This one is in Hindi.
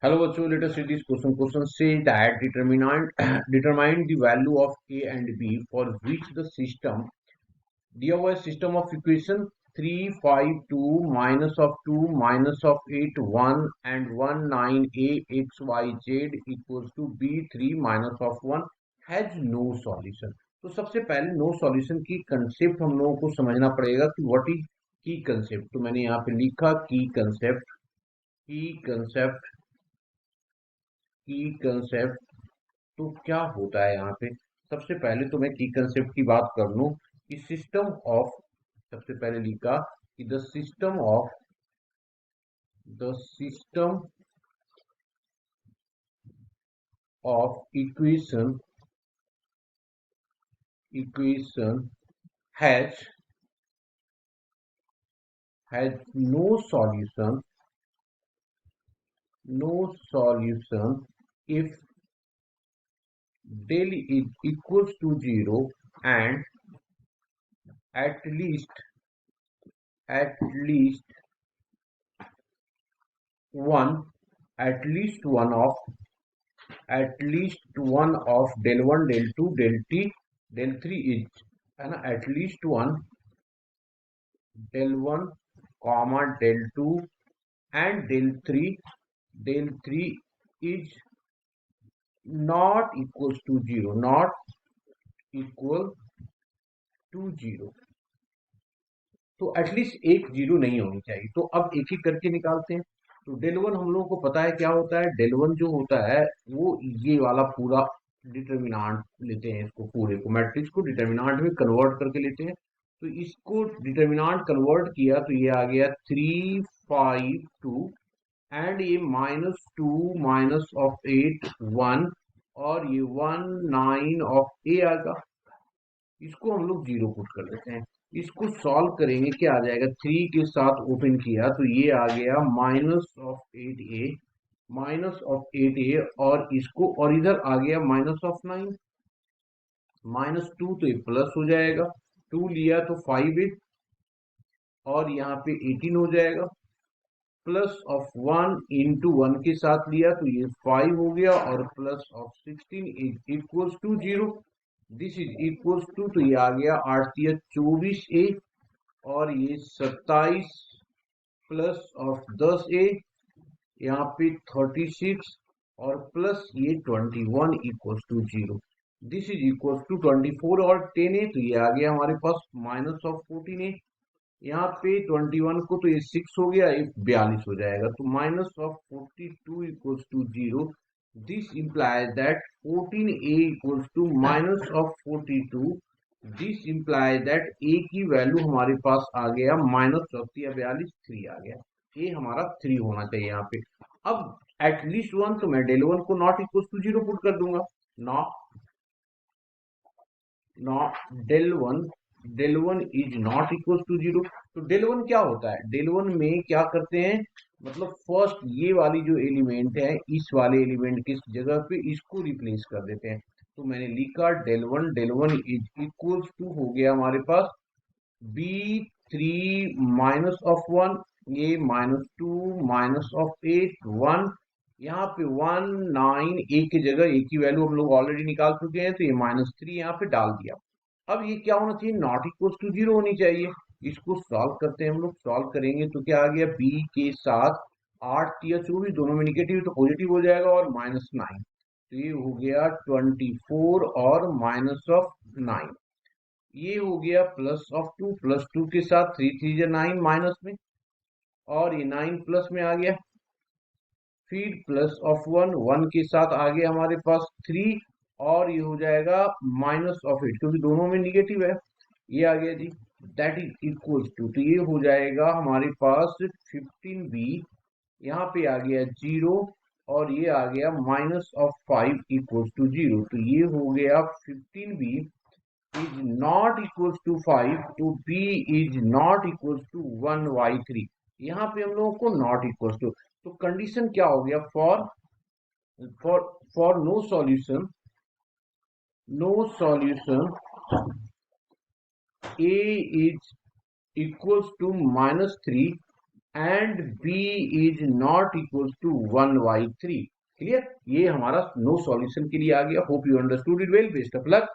Hello bachcho, let us see this question. Question says that determine the value of a and b for which the system दिया हुआ है system of equation 3 5 2 minus of 2 minus of 8 1 and 1 9 a x y z equals to b 3 minus of 1 has no solution. तो सबसे पहले नो सॉल्यूशन की कंसेप्ट हम लोगों को समझना पड़ेगा कि व्हाट इज की कंसेप्ट. तो मैंने यहाँ पे लिखा की कंसेप्ट तो क्या होता है यहाँ पे. सबसे पहले तो मैं की कंसेप्ट की बात कर लूं कि सिस्टम ऑफ. सबसे पहले लिखा कि the system of equation has no solution if del is equals to 0 and at least at least one at least one of del 1 del 2 del t del 3 is है ना. at least one del 1 comma del 2 and del 3 is not equals to 0, not equal to 0. तो एटलीस्ट एक जीरो नहीं होनी चाहिए. तो अब एक एक करके निकालते हैं. तो डेल वन हम लोगों को पता है क्या होता है. डेल वन जो होता है वो ये वाला पूरा डिटर्मिनांट लेते हैं. इसको पूरे को मैट्रिक्स को डिटर्मिनांट में कन्वर्ट करके लेते हैं. तो इसको डिटर्मिनांट कन्वर्ट किया तो ये आ गया 3 5 2 एंड ये -2 -8 1 और ये 1 9 ऑफ ए आएगा. इसको हम लोग जीरो पुट कर देते हैं. इसको सॉल्व करेंगे क्या आ जाएगा. 3 के साथ ओपन किया तो ये आ गया -8a और इसको और इधर आ गया -9 -2 तो ये प्लस हो जाएगा. 2 लिया तो 5 और यहाँ पे 18 हो जाएगा. प्लस ऑफ 1 इंटू 1 के साथ लिया तो ये 5 हो गया और plus of 16 is equals to 0. This is equals to तो ये आ गया 8 24a और ये 27 प्लस ऑफ 10a यहाँ पे 36 और प्लस ये 21 equals to 0. This is equals to 24 और 10a तो ये आ गया हमारे पास माइनस ऑफ 14a. यहाँ पे 21 को तो ये 6 हो गया, ये 42 हो जाएगा. तो minus of 42 equals to 0. This implies that 14a equals to minus of 42. This implies that a की वैल्यू हमारे पास आ गया माइनस ऑफ 42 3 आ गया. a हमारा 3 होना चाहिए यहाँ पे. अब एटलीस्ट वन तो मैं डेल वन को नॉट इक्वल्स टू 0 पुट कर दूंगा. Not del one is not equal to 0. तो डेल वन क्या होता है. डेल वन में क्या करते हैं मतलब फर्स्ट ये वाली जो एलिमेंट है इस वाले एलिमेंट की जगह पे इसको रिप्लेस कर देते हैं. तो मैंने लिखा del one is equal to हो गया हमारे पास b3 माइनस ऑफ 1 ये -2 -8 1. यहाँ पे 1 9 a की जगह a की वैल्यू हम लोग ऑलरेडी निकाल चुके हैं तो ये -3 यहाँ पे डाल दिया. अब ये क्या होना चाहिए. नॉट इक्वल टू 0 होनी चाहिए. इसको सॉल्व करते हैं हम लोग. सॉल्व करेंगे तो क्या आ गया b के साथ 8 या 24 दोनों में निगेटिव तो पॉजिटिव हो जाएगा और -9 तो ये हो गया 24 और -9. ये हो गया +2 के साथ 3 3 9 माइनस में और ये 9 प्लस में आ गया. फिर +1 के साथ आ गया हमारे पास 3 और ये हो जाएगा -8 क्योंकि दोनों में निगेटिव है. ये आ गया जी. दैट इज इक्वल्स टू तो ये हो जाएगा हमारे पास 15b. यहाँ पे आ गया 0 और ये आ गया -5 इक्वल्स टू 0. तो ये हो गया 15b is not equals to 5 to b is not equals to 1/3. यहाँ पे हम लोगों को नॉट इक्वल्स टू. तो कंडीशन क्या हो गया. For no solution a is equals to -3 and b is not equal to 1/3। Clear, ये हमारा नो सॉल्यूशन के लिए आ गया। Hope you understood it well. Best of luck.